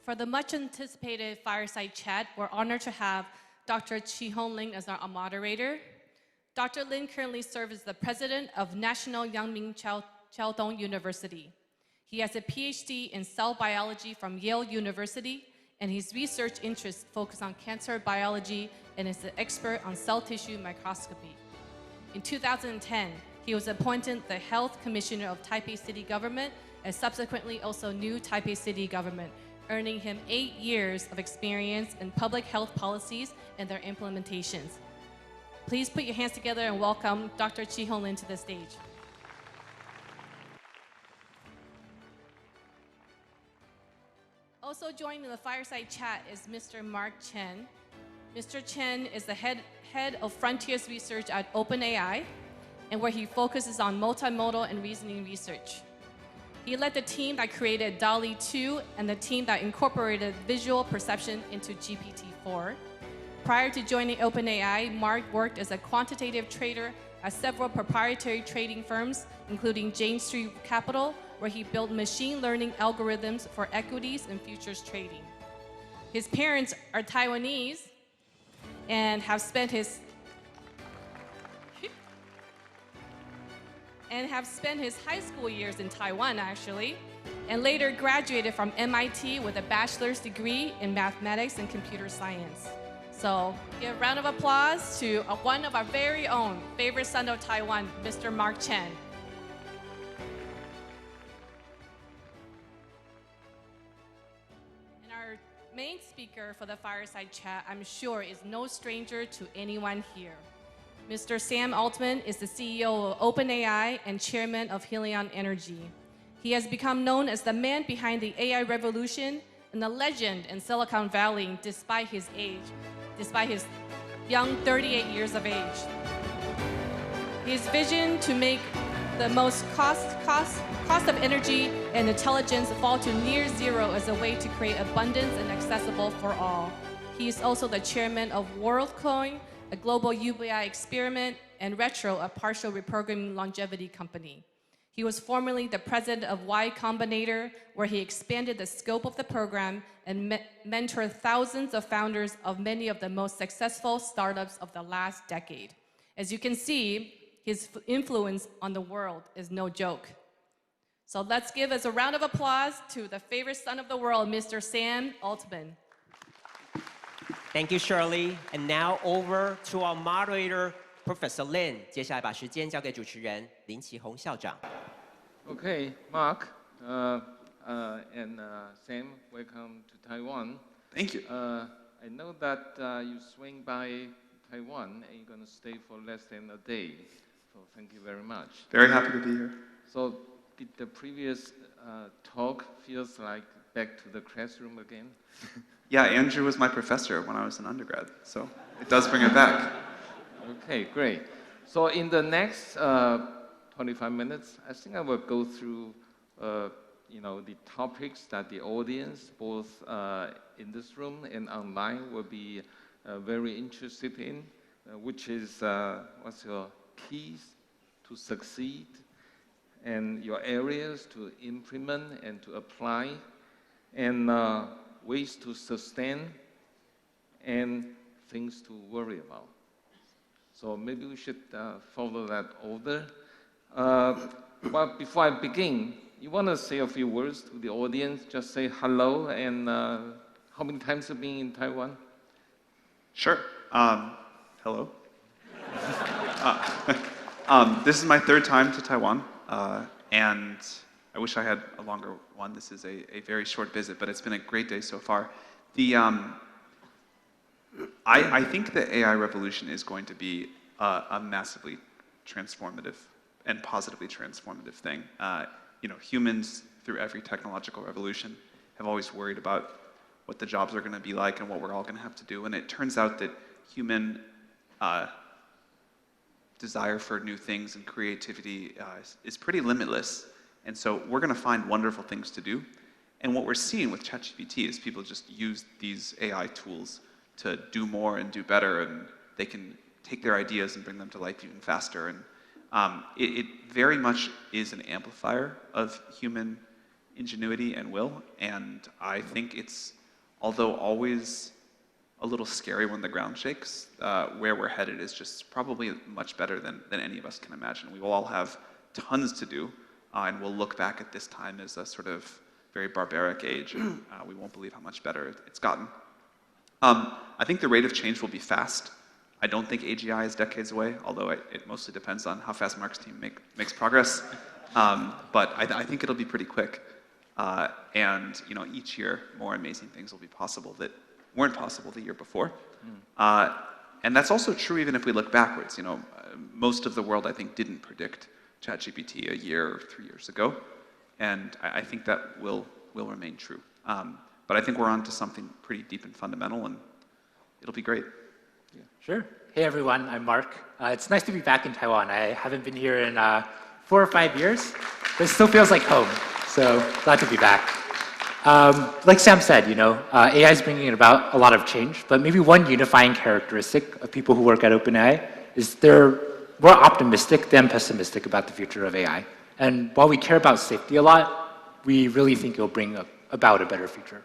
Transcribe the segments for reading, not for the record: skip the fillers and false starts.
For the much anticipated fireside chat, we're honored to have Dr. Chi-Hong Lin as our moderator. Dr. Lin currently serves as the president of National Yangming Chiaodong University. He has a PhD in cell biology from Yale University, and his research interests focus on cancer biology and is an expert on cell tissue microscopy. In 2010, he was appointed the Health Commissioner of Taipei City Government and subsequently also new Taipei City Government, earning him 8 years of experience in public health policies and their implementations. Please put your hands together and welcome Dr. Chi-Hong Lin to the stage. Also joining the fireside chat is Mr. Mark Chen. Mr. Chen is the head of Frontiers Research at OpenAI, and where he focuses on multimodal and reasoning research. He led the team that created DALL-E 2 and the team that incorporated visual perception into GPT-4. Prior to joining OpenAI, Mark worked as a quantitative trader at several proprietary trading firms, including Jane Street Capital, where he built machine learning algorithms for equities and futures trading. His parents are Taiwanese and have spent his high school years in Taiwan, actually, and later graduated from MIT with a bachelor's degree in mathematics and computer science. So give a round of applause to one of our very own favorite son of Taiwan, Mr. Mark Chen. And our main speaker for the fireside chat, I'm sure, is no stranger to anyone here. Mr. Sam Altman is the CEO of OpenAI and chairman of Helion Energy. He has become known as the man behind the AI revolution and a legend in Silicon Valley despite his young 38 years of age. His vision to make the most cost of energy and intelligence fall to near zero as a way to create abundance and accessible for all. He is also the chairman of WorldCoin, a global UBI experiment, and Retro, a partial reprogramming longevity company. He was formerly the president of Y Combinator, where he expanded the scope of the program and mentored thousands of founders of many of the most successful startups of the last decade. As you can see, his influence on the world is no joke. So let's give us a round of applause to the favorite son of the world, Mr. Sam Altman. Thank you, Shirley. And now over to our moderator, Professor Lin. 接下来把时间交给主持人林奇宏校长。 Okay, Mark and Sam, welcome to Taiwan. Thank you. I know that you swing by Taiwan and you're going to stay for less than a day. So thank you very much. Very happy to be here. So did the previous talk feels like back to the classroom again? Yeah, Andrew was my professor when I was an undergrad, so it does bring it back. Okay, great. So in the next 25 minutes, I think I will go through the topics that the audience, both in this room and online, will be very interested in, which is what's your keys to succeed and your areas to implement and to apply, and ways to sustain, and things to worry about. So maybe we should follow that order. But before I begin, you want to say a few words to the audience? Just say hello and how many times have you been in Taiwan? Sure. Hello. This is my third time to Taiwan, and I wish I had a longer one. This is a very short visit, but it's been a great day so far. I think the AI revolution is going to be a massively transformative and positively transformative thing. Humans, through every technological revolution, have always worried about what the jobs are going to be like and what we're all going to have to do. And it turns out that human desire for new things and creativity is pretty limitless. And so we're going to find wonderful things to do. And what we're seeing with ChatGPT is people just use these AI tools to do more and do better, and they can take their ideas and bring them to life even faster. And it very much is an amplifier of human ingenuity and will. And I think it's, although always a little scary when the ground shakes, where we're headed is just probably much better than any of us can imagine. We will all have tons to do, and we'll look back at this time as a sort of very barbaric age, and we won't believe how much better it's gotten. I think the rate of change will be fast. I don't think AGI is decades away, although it mostly depends on how fast Mark's team makes progress. But I think it'll be pretty quick. And each year, more amazing things will be possible that weren't possible the year before. And that's also true even if we look backwards. Most of the world, I think, didn't predict ChatGPT a year or 3 years ago. And I think that will remain true. But I think we're on to something pretty deep and fundamental, and it'll be great. Yeah. Sure. Hey, everyone. I'm Mark. It's nice to be back in Taiwan. I haven't been here in 4 or 5 years, but it still feels like home. So glad to be back. Like Sam said, AI is bringing about a lot of change, but maybe one unifying characteristic of people who work at OpenAI is they're more optimistic than pessimistic about the future of AI. And while we care about safety a lot, we really think it'll bring about a better future.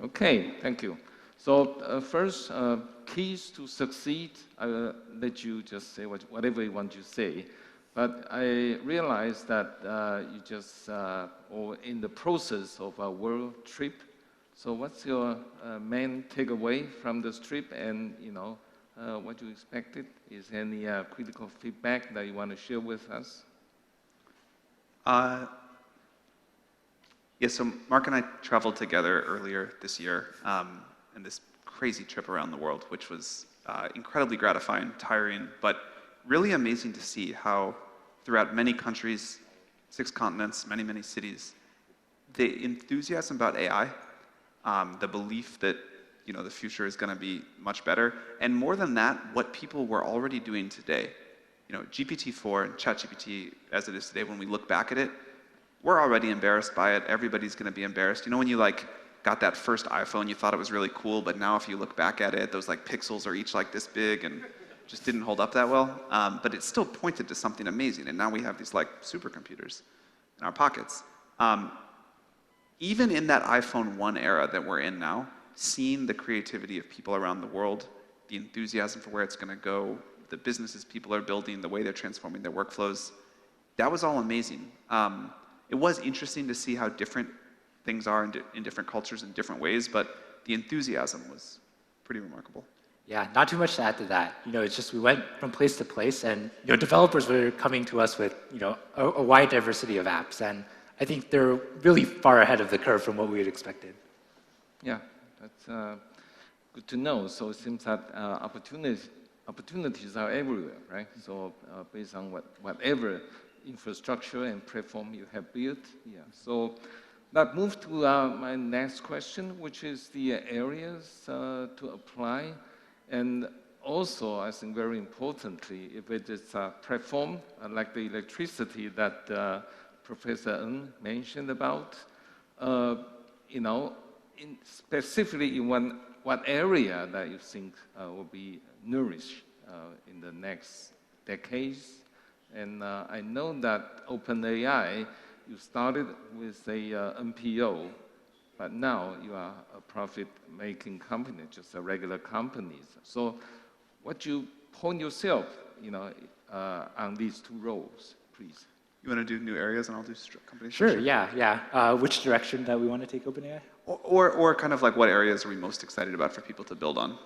Okay, thank you. So first, keys to succeed, I will let you just say whatever you want to say. But I realized that you just or in the process of a world trip. So what's your main takeaway from this trip, and what you expected? Is there any critical feedback that you want to share with us? Yeah, so Mark and I traveled together earlier this year in this crazy trip around the world, which was incredibly gratifying, tiring, but really amazing to see how throughout many countries, 6 continents, many, many cities, the enthusiasm about AI, the belief that the future is going to be much better, and more than that, what people were already doing today. GPT-4 and ChatGPT as it is today, when we look back at it, we're already embarrassed by it. Everybody's going to be embarrassed. When you got that first iPhone, you thought it was really cool, but now if you look back at it, those pixels are each this big and just didn't hold up that well. But it still pointed to something amazing, and now we have these supercomputers in our pockets. Even in that iPhone 1 era that we're in now, seeing the creativity of people around the world, the enthusiasm for where it's going to go, the businesses people are building, the way they're transforming their workflows, that was all amazing. It was interesting to see how different things are in different cultures in different ways, but the enthusiasm was pretty remarkable. Yeah, not too much to add to that. It's just we went from place to place, and developers were coming to us with a wide diversity of apps, and I think they're really far ahead of the curve from what we had expected. Yeah, that's good to know. So it seems that opportunities are everywhere, right? So based on whatever infrastructure and platform you have built, yeah. So that moves to my next question, which is the areas to apply. And also, I think very importantly, if it is a platform like the electricity that Professor Ng mentioned about, specifically in what area that you think will be nourished in the next decades. And I know that OpenAI, you started with a NPO, but now you are a profit-making company, just a regular company. So what you point yourself, on these 2 roles, please? You want to do new areas and I'll do company Sure, structure? yeah. Which direction that we want to take OpenAI? Or kind of what areas are we most excited about for people to build on?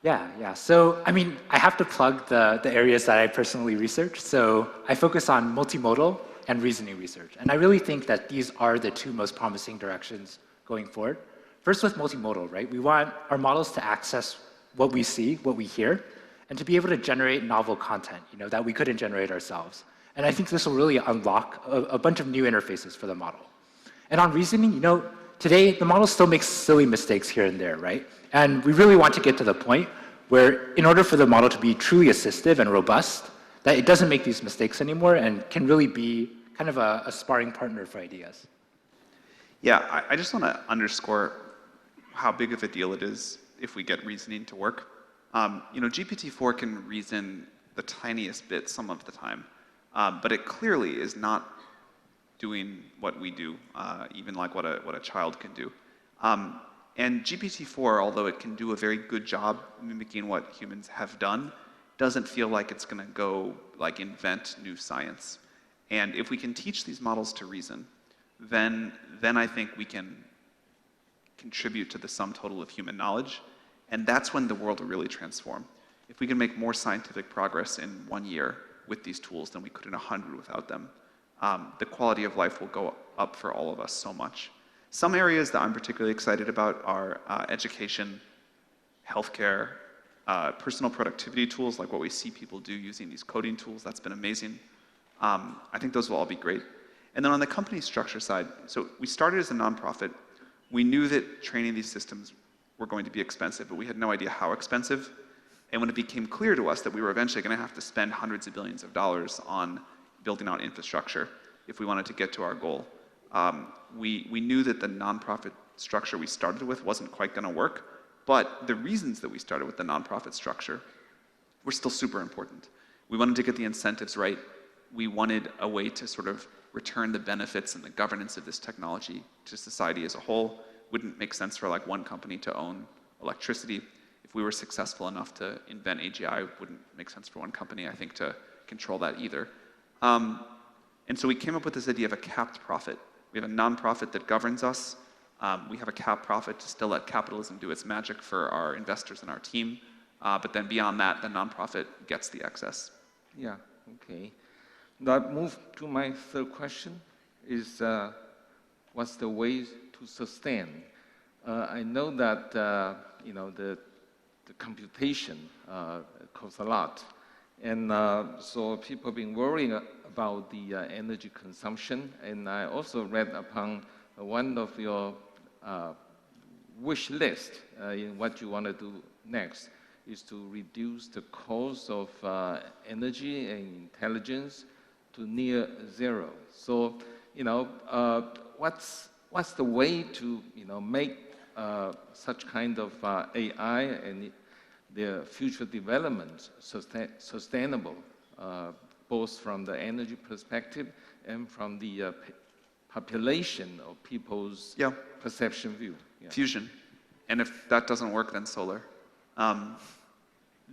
Yeah. So, I have to plug the areas that I personally research. So I focus on multimodal and reasoning research. And I really think that these are the 2 most promising directions going forward. First, with multimodal, right? We want our models to access what we see, what we hear, and to be able to generate novel content, that we couldn't generate ourselves. And I think this will really unlock a bunch of new interfaces for the model. And on reasoning, today the model still makes silly mistakes here and there, right? And we really want to get to the point where, in order for the model to be truly assistive and robust, that it doesn't make these mistakes anymore and can really be kind of a sparring partner for ideas. Yeah, I just want to underscore how big of a deal it is if we get reasoning to work. GPT-4 can reason the tiniest bit some of the time, but it clearly is not doing what we do, even like what a child can do. And GPT-4, although it can do a very good job mimicking what humans have done, doesn't feel like it's going to go like invent new science. And if we can teach these models to reason, then I think we can contribute to the sum total of human knowledge, and that's when the world will really transform. If we can make more scientific progress in 1 year with these tools than we could in 100 without them, the quality of life will go up for all of us so much. Some areas that I'm particularly excited about are education, healthcare, personal productivity tools like what we see people do using these coding tools. That's been amazing. I think those will all be great. And then on the company structure side, so we started as a nonprofit. We knew that training these systems were going to be expensive, but we had no idea how expensive. And when it became clear to us that we were eventually going to have to spend hundreds of billions of dollars on building out infrastructure if we wanted to get to our goal, we knew that the nonprofit structure we started with wasn't quite going to work, but the reasons that we started with the nonprofit structure were still super important. We wanted to get the incentives right. We wanted a way to sort of return the benefits and the governance of this technology to society as a whole. Wouldn't make sense for like one company to own electricity. If we were successful enough to invent AGI, it wouldn't make sense for one company, I think, to control that either. And so we came up with this idea of a capped profit. We have a nonprofit that governs us. We have a capped profit to still let capitalism do its magic for our investors and our team. But then beyond that, the nonprofit gets the excess. Yeah, okay. That move to my third question is, what's the way to sustain? I know that the computation costs a lot, and so people have been worrying about the energy consumption. And I also read upon one of your wish list in what you want to do next is to reduce the cost of energy and intelligence to near zero. So, what's the way to, make such kind of AI and the future development sustainable, both from the energy perspective and from the population of people's perception view? Yeah. Fusion. And if that doesn't work, then solar.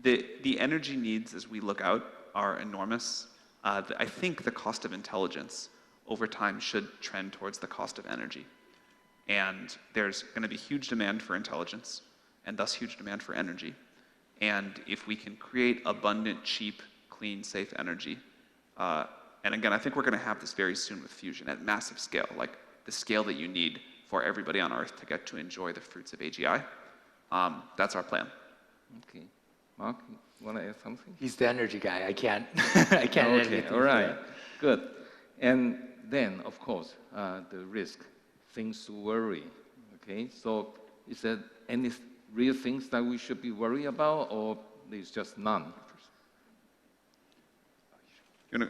The energy needs as we look out are enormous. I think the cost of intelligence over time should trend towards the cost of energy. And there's going to be huge demand for intelligence, and thus huge demand for energy. And if we can create abundant, cheap, clean, safe energy, and again, I think we're going to have this very soon with fusion at massive scale, like the scale that you need for everybody on Earth to get to enjoy the fruits of AGI. That's our plan. Okay. Mark, you want to add something? He's the energy guy. I can't add anything. All right, good. And then, of course, the risk, things to worry. Okay, so is there any real things that we should be worried about, or there's just none?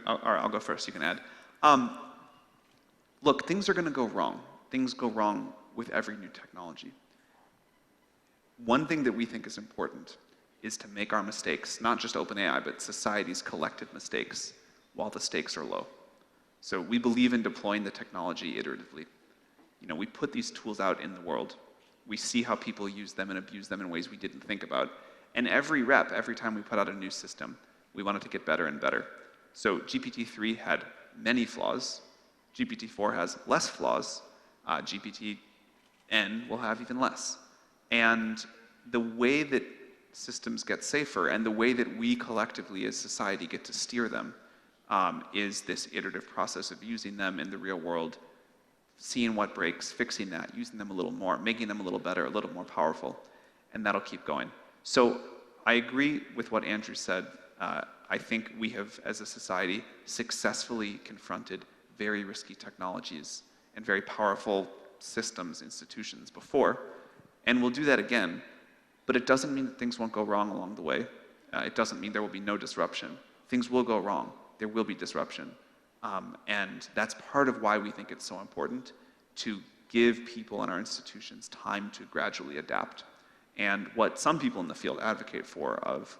All right, I'll go first. You can add. Look, things are going to go wrong. Things go wrong with every new technology. One thing that we think is important is to make our mistakes, not just OpenAI, but society's collective mistakes, while the stakes are low. So we believe in deploying the technology iteratively. We put these tools out in the world. We see how people use them and abuse them in ways we didn't think about. And every time we put out a new system, we want it to get better and better. So GPT-3 had many flaws. GPT-4 has less flaws. GPT-N will have even less. And the way that systems get safer and the way that we collectively as society get to steer them is this iterative process of using them in the real world, seeing what breaks, fixing that, using them a little more, making them a little better, a little more powerful, and that'll keep going. So I agree with what Andrew said. I think we have, as a society, successfully confronted very risky technologies and very powerful systems, institutions before, and we'll do that again. But it doesn't mean that things won't go wrong along the way. It doesn't mean there will be no disruption. Things will go wrong. There will be disruption. And that's part of why we think it's so important to give people in our institutions time to gradually adapt. And what some people in the field advocate for of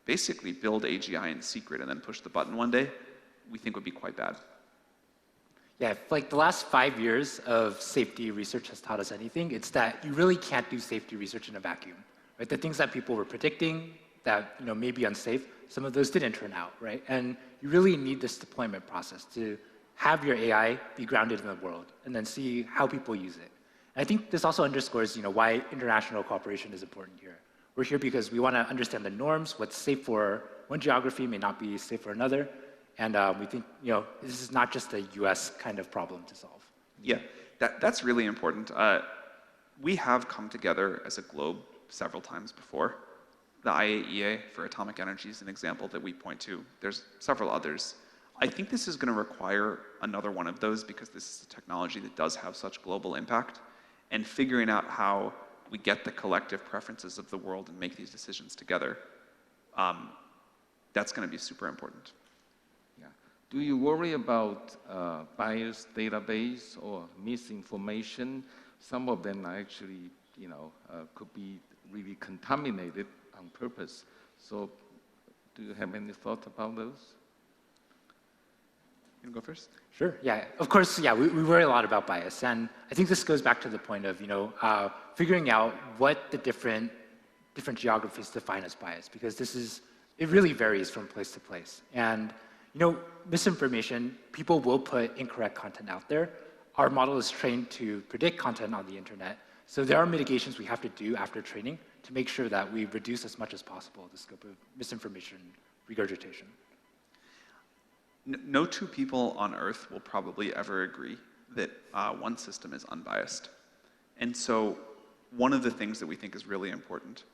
basically build AGI in secret and then push the button one day, we think would be quite bad. Yeah, if like the last 5 years of safety research has taught us anything, it's that you really can't do safety research in a vacuum, right? The things that people were predicting that may be unsafe, some of those didn't turn out, right? And you really need this deployment process to have your AI be grounded in the world and then see how people use it. And I think this also underscores why international cooperation is important here. We're here because we want to understand the norms, what's safe for one geography may not be safe for another, and we think this is not just a US kind of problem to solve. Yeah, that's really important. We have come together as a globe several times before. The IAEA for atomic energy is an example that we point to. There's several others. I think this is going to require another one of those because this is a technology that does have such global impact. And figuring out how we get the collective preferences of the world and make these decisions together, that's going to be super important. Yeah. Do you worry about biased database or misinformation? Some of them are actually, could be really contaminated on purpose. So, do you have any thought about those? You want to go first? Sure, yeah. Of course, yeah, we worry a lot about bias. And I think this goes back to the point of, figuring out what the different geographies define as bias, because it really varies from place to place. And, misinformation, people will put incorrect content out there. Our model is trained to predict content on the internet. So there are mitigations we have to do after training to make sure that we reduce as much as possible the scope of misinformation regurgitation. No two people on Earth will probably ever agree that one system is unbiased. And so one of the things that we think is really important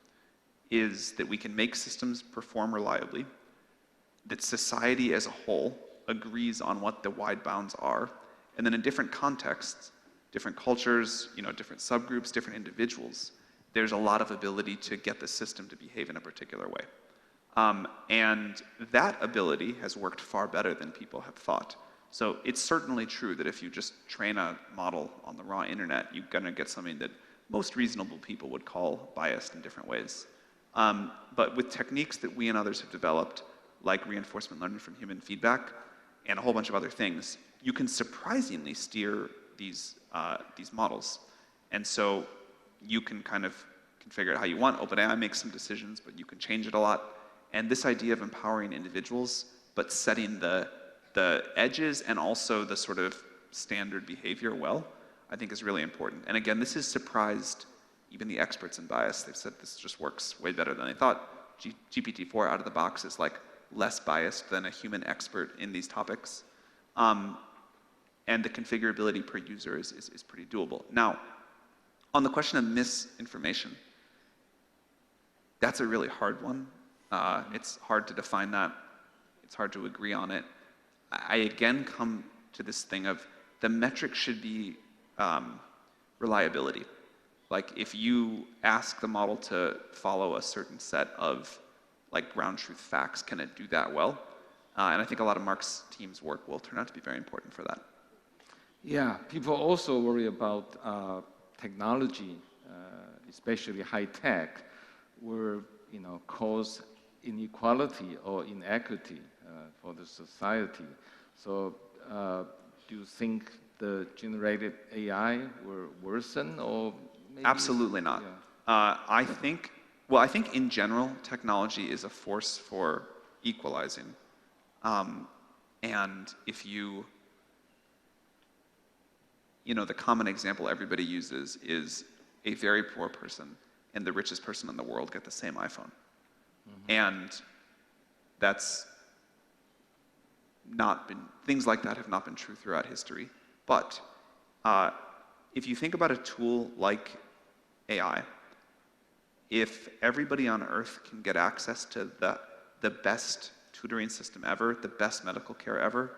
is that we can make systems perform reliably, that society as a whole agrees on what the wide bounds are, and then in different contexts, different cultures, different subgroups, different individuals, there's a lot of ability to get the system to behave in a particular way. And that ability has worked far better than people have thought. So it's certainly true that if you just train a model on the raw internet, you're going to get something that most reasonable people would call biased in different ways. But with techniques that we and others have developed, like reinforcement learning from human feedback and a whole bunch of other things, you can surprisingly steer these models. And so you can kind of configure it how you want. OpenAI makes some decisions, but you can change it a lot. And this idea of empowering individuals, but setting the edges and also the sort of standard behavior well, I think is really important. And again, this has surprised even the experts in bias. They've said this just works way better than they thought. GPT-4 out of the box is like less biased than a human expert in these topics. And the configurability per user is pretty doable. Now, on the question of misinformation, that's a really hard one. It's hard to define that. It's hard to agree on it. I again come to this thing of the metric should be reliability. Like if you ask the model to follow a certain set of like ground truth facts, can it do that well? And I think a lot of Mark's team's work will turn out to be very important for that. Yeah, people also worry about technology, especially high tech, will cause inequality or inequity for the society. So do you think the generated AI will worsen or maybe? Absolutely not. Yeah. I think in general, technology is a force for equalizing. And if the common example everybody uses is a very poor person and the richest person in the world get the same iPhone. Mm-hmm. And that's not been, things like that have not been true throughout history. But if you think about a tool like AI, if everybody on Earth can get access to the best tutoring system ever, the best medical care ever,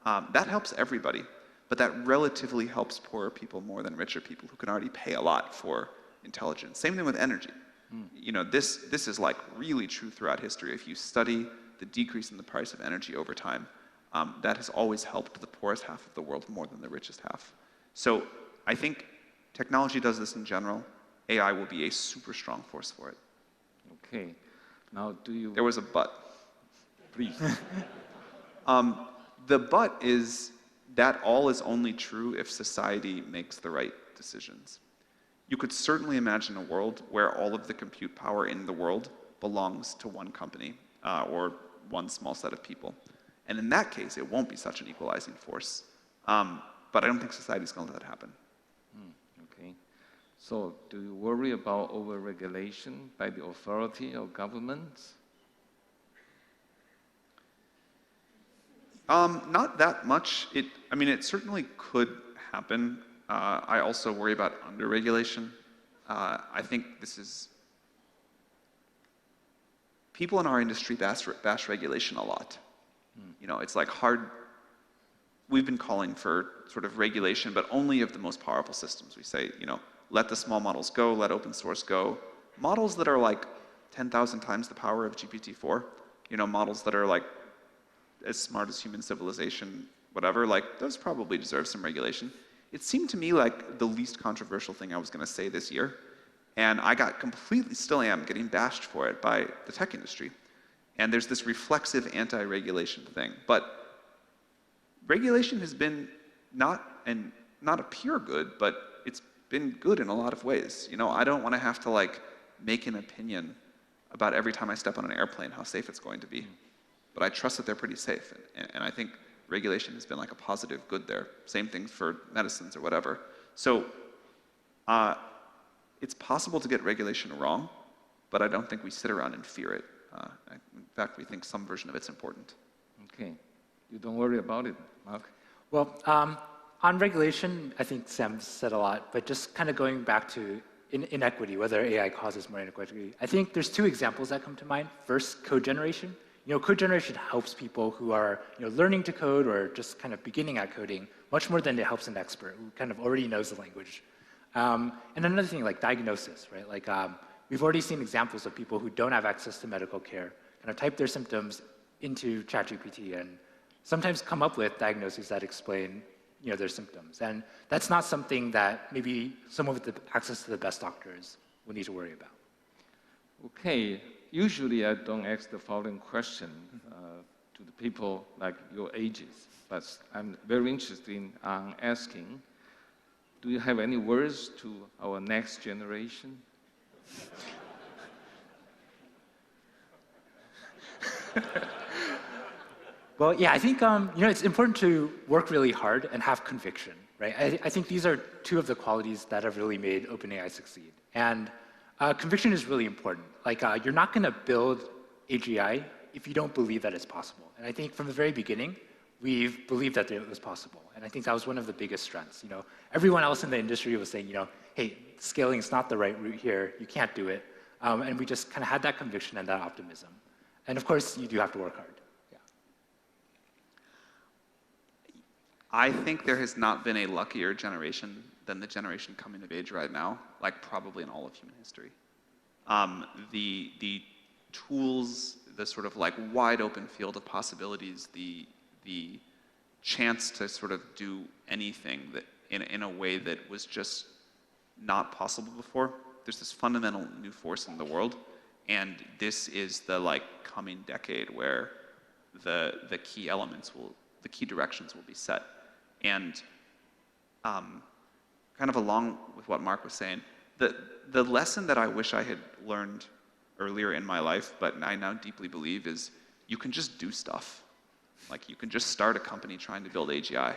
that helps everybody. But that relatively helps poorer people more than richer people who can already pay a lot for intelligence. Same thing with energy. This is like really true throughout history. If you study the decrease in the price of energy over time, that has always helped the poorest half of the world more than the richest half. So I think technology does this in general. AI will be a super strong force for it. Okay. Now, There was a but. Please. The but is that all is only true if society makes the right decisions. You could certainly imagine a world where all of the compute power in the world belongs to one company or one small set of people. And in that case, it won't be such an equalizing force. But I don't think society's going to let that happen. Okay. So do you worry about over-regulation by the authority or governments? Not that much. I mean, it certainly could happen. I also worry about under-regulation. I think this is... People in our industry bash regulation a lot. You know, it's like hard... We've been calling for sort of regulation, but only of the most powerful systems. We say, you know, let the small models go, let open source go. Models that are like 10,000 times the power of GPT-4, you know, models that are like as smart as human civilization, whatever, like those probably deserve some regulation. It seemed to me like the least controversial thing I was going to say this year, and I got completely, still am, getting bashed for it by the tech industry. And there's this reflexive anti-regulation thing. But regulation has been not a pure good, but it's been good in a lot of ways. You know, I don't want to have to like make an opinion about every time I step on an airplane how safe it's going to be. But I trust that they're pretty safe. And I think regulation has been like a positive good there. Same thing for medicines or whatever. So it's possible to get regulation wrong, but I don't think we sit around and fear it. In fact, we think some version of it's important. Okay. You don't worry about it, Mark? Well, on regulation, I think Sam said a lot, but just kind of going back to inequity, whether AI causes more inequity, I think there's two examples that come to mind. First, code generation. You know, code generation helps people who are, you know, learning to code or just kind of beginning at coding much more than it helps an expert who kind of already knows the language. And another thing, like diagnosis, right? Like, we've already seen examples of people who don't have access to medical care kind of type their symptoms into ChatGPT and sometimes come up with diagnoses that explain, you know, their symptoms. And that's not something that maybe someone with the access to the best doctors will need to worry about. Okay. Usually I don't ask the following question to the people like your ages, but I'm very interested in asking, do you have any words to our next generation? Well, yeah, I think you know, it's important to work really hard and have conviction, right? I think these are two of the qualities that have really made OpenAI succeed. And conviction is really important. Like, you're not going to build AGI if you don't believe that it's possible. And I think from the very beginning, we've believed that it was possible. And I think that was one of the biggest strengths. You know, everyone else in the industry was saying, you know, hey, scaling is not the right route here. You can't do it. And we just kind of had that conviction and that optimism. And of course, you do have to work hard. Yeah. I think there has not been a luckier generation than the generation coming of age right now, like probably in all of human history. The tools, the sort of like wide open field of possibilities, the chance to sort of do anything that in a way that was just not possible before. There's this fundamental new force in the world, and this is the like coming decade where the key elements the key directions will be set. And kind of along with what Mark was saying, the lesson that I wish I had learned earlier in my life, but I now deeply believe, is you can just do stuff. Like, you can just start a company trying to build AGI.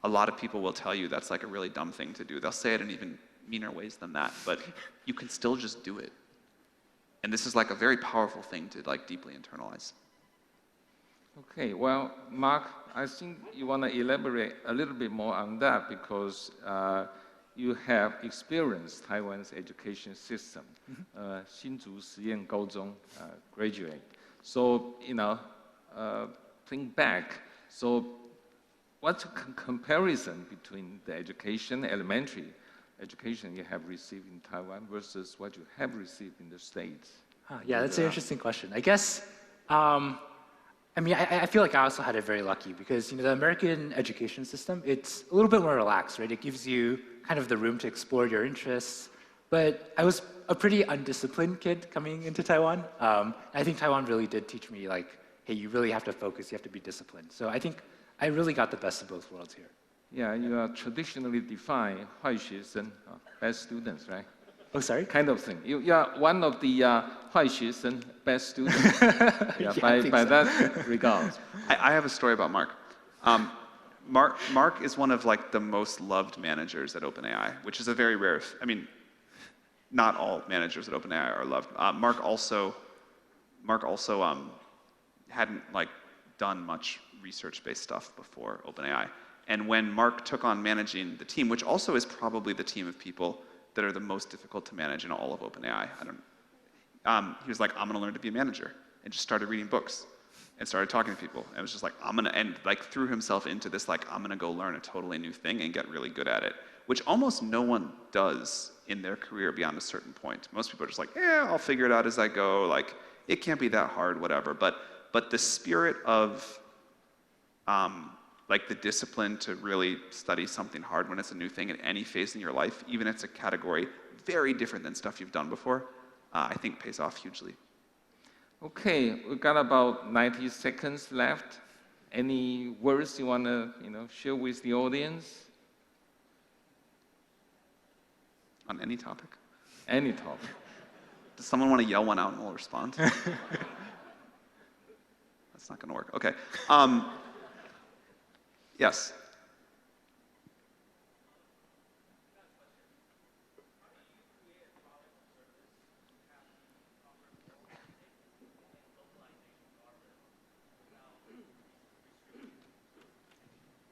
A lot of people will tell you that's like a really dumb thing to do. They'll say it in even meaner ways than that, but you can still just do it. And this is like a very powerful thing to like deeply internalize. Okay, well, Mark, I think you want to elaborate a little bit more on that because you have experienced Taiwan's education system, Hsinchu Shiyan Gaozhong graduate. So, you know, think back. So, what's a comparison between the education, elementary education you have received in Taiwan versus what you have received in the States? Yeah, that's an interesting question. I guess, I mean, I feel like I also had it very lucky because, you know, the American education system, it's a little bit more relaxed, right? It gives you kind of the room to explore your interests. But I was a pretty undisciplined kid coming into Taiwan. I think Taiwan really did teach me, like, hey, you really have to focus, you have to be disciplined. So I think I really got the best of both worlds here. Yeah, you are traditionally defined 坏学生, best students, right? Oh, sorry? Kind of thing. You are one of the 坏学生, best students. Yeah, by I think by so. that regard. I have a story about Mark. Mark is one of like the most loved managers at OpenAI, which is a very rare. I mean, not all managers at OpenAI are loved. Mark also hadn't like done much research-based stuff before OpenAI, and when Mark took on managing the team, which also is probably the team of people that are the most difficult to manage in all of OpenAI, he was like, I'm gonna learn to be a manager, and just started reading books and started talking to people. And it was just like, and like threw himself into this, like, I'm gonna go learn a totally new thing and get really good at it, which almost no one does in their career beyond a certain point. Most people are just like, yeah, I'll figure it out as I go, like, it can't be that hard, whatever. But the spirit of, like the discipline to really study something hard when it's a new thing at any phase in your life, even if it's a category very different than stuff you've done before, I think pays off hugely. Okay, we've got about 90 seconds left. Any words you want to share with the audience? On any topic? Any topic. Does someone want to yell one out and we'll respond? That's not going to work. Okay. Yes.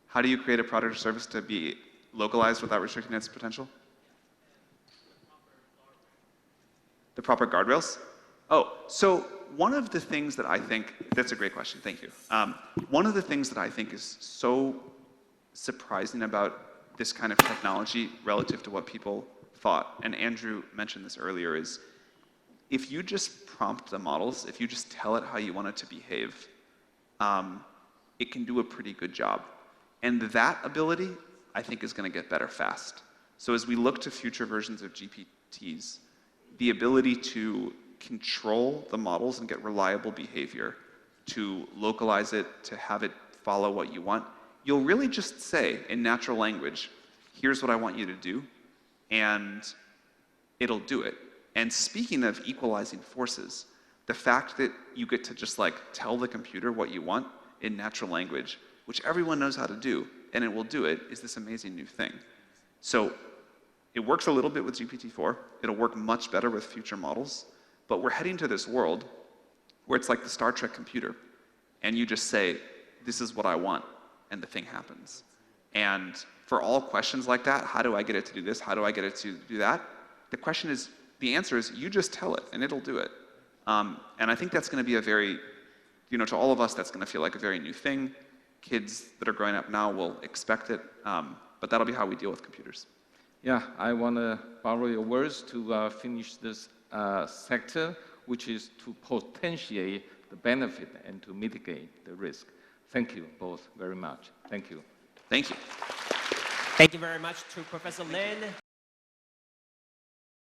How do you create a product or service to be localized without restricting its potential? The proper guardrails? Oh, so one of the things that I think, that's a great question, thank you. One of the things that I think is so surprising about this kind of technology relative to what people thought, and Andrew mentioned this earlier, is if you just prompt the models, if you just tell it how you want it to behave, it can do a pretty good job. And that ability, I think, is going to get better fast. So as we look to future versions of GPTs, the ability to control the models and get reliable behavior, to localize it, to have it follow what you want, you'll really just say in natural language, here's what I want you to do, and it'll do it. And speaking of equalizing forces, the fact that you get to just like tell the computer what you want in natural language, which everyone knows how to do, and it will do it, is this amazing new thing. So it works a little bit with GPT-4. It'll work much better with future models. But we're heading to this world where it's like the Star Trek computer. And you just say, this is what I want, and the thing happens. And for all questions like that, how do I get it to do this? How do I get it to do that? The answer is you just tell it, and it'll do it. And I think that's going to be a very, to all of us, that's going to feel like a very new thing. Kids that are growing up now will expect it, but that'll be how we deal with computers. Yeah, I want to borrow your words to finish this sector, which is to potentiate the benefit and to mitigate the risk. Thank you both very much. Thank you. Thank you. Thank you very much to Professor Lin.